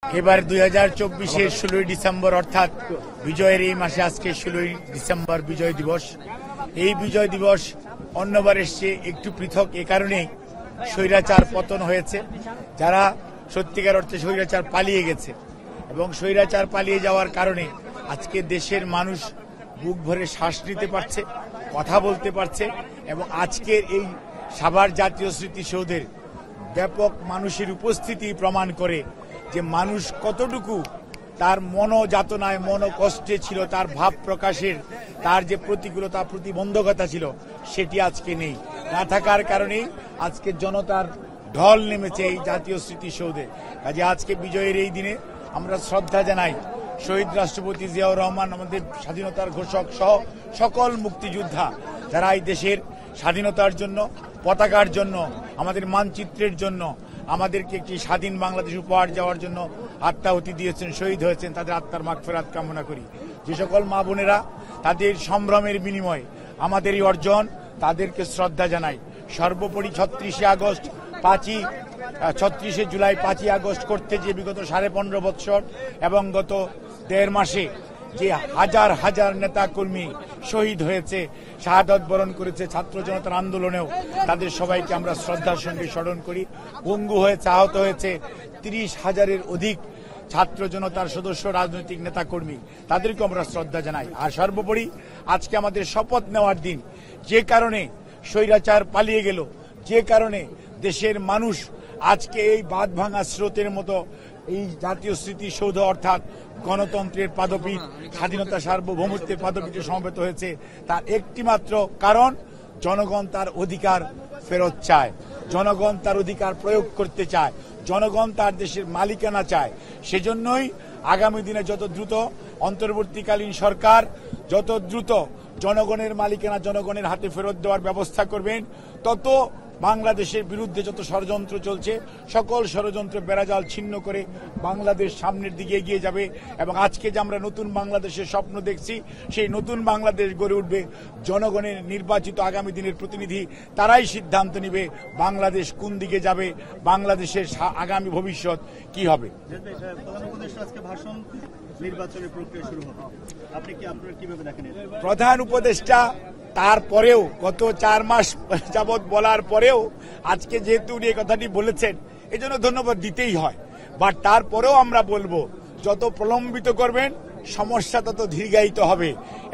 এবার 2024-এর 16ই ডিসেম্বর অর্থাৎ বিজয়ের এই মাসে আজকে 16ই ডিসেম্বর বিজয় দিবস। এই বিজয় দিবস অন্যবারের চেয়ে একটু পৃথক এ কারণেই স্বৈরাচার পতন হয়েছে। যারা সত্যিকার অর্থে স্বৈরাচার পালিয়ে গেছে এবং স্বৈরাচার পালিয়ে যাওয়ার কারণে আজকে দেশের মানুষ বুক ভরে শ্বাস নিতে পারছে, কথা বলতে পারছে এবং আজকের এই সাভার জাতীয় স্মৃতিসৌধের ব্যাপক মানুষের উপস্থিতি প্রমাণ করে যে মানুষ কতটুকু তার মনোযাতনায় মনোকষ্টে ছিল, তার ভাব প্রকাশের তার যে প্রতিকূলতা প্রতিবন্ধকতা ছিল সেটি আজকে নেই। না থাকার কারণেই আজকে জনতার ঢল নেমেছে এই জাতীয় স্মৃতিসৌধে। কাজে আজকে বিজয়ের এই দিনে আমরা শ্রদ্ধা জানাই শহীদ রাষ্ট্রপতি জিয়াউর রহমান, আমাদের স্বাধীনতার ঘোষক সহ সকল মুক্তিযোদ্ধা যারা এই দেশের স্বাধীনতার জন্য, পতাকার জন্য, আমাদের মানচিত্রের জন্য, আমাদেরকে একটি স্বাধীন বাংলাদেশ উপহার যাওয়ার জন্য আত্মাহুতি দিয়েছেন, শহীদ হয়েছেন, তাদের আত্মার মাগফিরাত কামনা করি। যে সকল মা বোনেরা তাদের সম্ভ্রমের বিনিময়ে আমাদের এই অর্জন, তাদেরকে শ্রদ্ধা জানাই। সর্বোপরি 36শে জুলাই 5ই আগস্ট করতে যে বিগত 15.5 বৎসর এবং গত 1.5 মাসে যে হাজার হাজার নেতা কর্মী শহীদ হয়েছে, শাহাদত বরণ করেছে ছাত্র জনতার আন্দোলনেও, তাদের সবাইকে আমরা শ্রদ্ধার সঙ্গে স্মরণ করি। পঙ্গু হয়েছে, আহত হয়েছে 30,000-এর অধিক ছাত্র জনতার সদস্য, রাজনৈতিক নেতা কর্মী, তাদেরকে আমরা শ্রদ্ধা জানাই। আর সর্বোপরি আজকে আমাদের শপথ নেওয়ার দিন। যে কারণে স্বৈরাচার পালিয়ে গেল, যে কারণে দেশের মানুষ আজকে এই বাঁধ ভাঙা স্রোতের মতো এই জাতীয় স্মৃতিসৌধ অর্থাৎ গণতন্ত্রের পাদপীঠ, স্বাধীনতা সার্বভৌমত্বের পাদপীঠে সমবেত হয়েছে, তার একটি মাত্র কারণ জনগণ তার অধিকার ফেরত চায়, জনগণ তার অধিকার প্রয়োগ করতে চায়, জনগণ তার দেশের মালিকানা চায়। সেজন্যই আগামী দিনে যত দ্রুত অন্তর্বর্তীকালীন সরকার যত দ্রুত জনগণের মালিকানা জনগণের হাতে ফেরত দেওয়ার ব্যবস্থা করবেন, তত বাংলাদেশের বিরুদ্ধে যত ষড়যন্ত্র চলছে সকল ষড়যন্ত্র বেড়াজাল ছিন্ন করে বাংলাদেশ সামনের দিকে এগিয়ে যাবে। এবং আজকে যে আমরা নতুন বাংলাদেশের স্বপ্ন দেখছি, সেই নতুন বাংলাদেশ গড়ে উঠবে। জনগণের নির্বাচিত আগামী দিনের প্রতিনিধি তারাই সিদ্ধান্ত নেবে বাংলাদেশ কোন দিকে যাবে, বাংলাদেশের আগামী ভবিষ্যৎ কি হবে। প্রধান উপদেষ্টা তারপরেও গত 4 মাস যাবৎ বলার পরেও আজকে যেহেতু উনি এই কথাটি বলেছেন, এই জন্য ধন্যবাদ দিতেই হয়। বাট তারপরেও আমরা বলবো, যত প্রলম্বিত করবেন সমস্যা তত দীর্ঘায়িত হবে।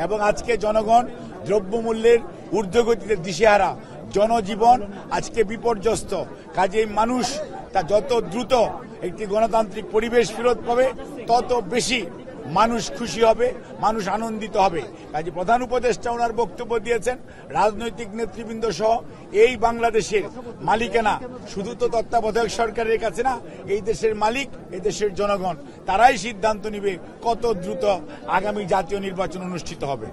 এবং আজকে জনগণ দ্রব্যমূল্যের ঊর্ধ্বগতিতে দিশেহারা, জনজীবন আজকে বিপর্যস্ত। কাজেই মানুষ তা যত দ্রুত একটি গণতান্ত্রিক পরিবেশ ফেরত পাবে তত বেশি মানুষ খুশি হবে, মানুষ আনন্দিত হবে। কাজে প্রধান উপদেষ্টা ওনার বক্তব্য দিয়েছেন, রাজনৈতিক নেতৃবৃন্দ সহ এই বাংলাদেশের মালিকানা শুধু তো তত্ত্বাবধায়ক সরকারের কাছে না, এই দেশের মালিক এই দেশের জনগণ, তারাই সিদ্ধান্ত নিবে কত দ্রুত আগামী জাতীয় নির্বাচন অনুষ্ঠিত হবে।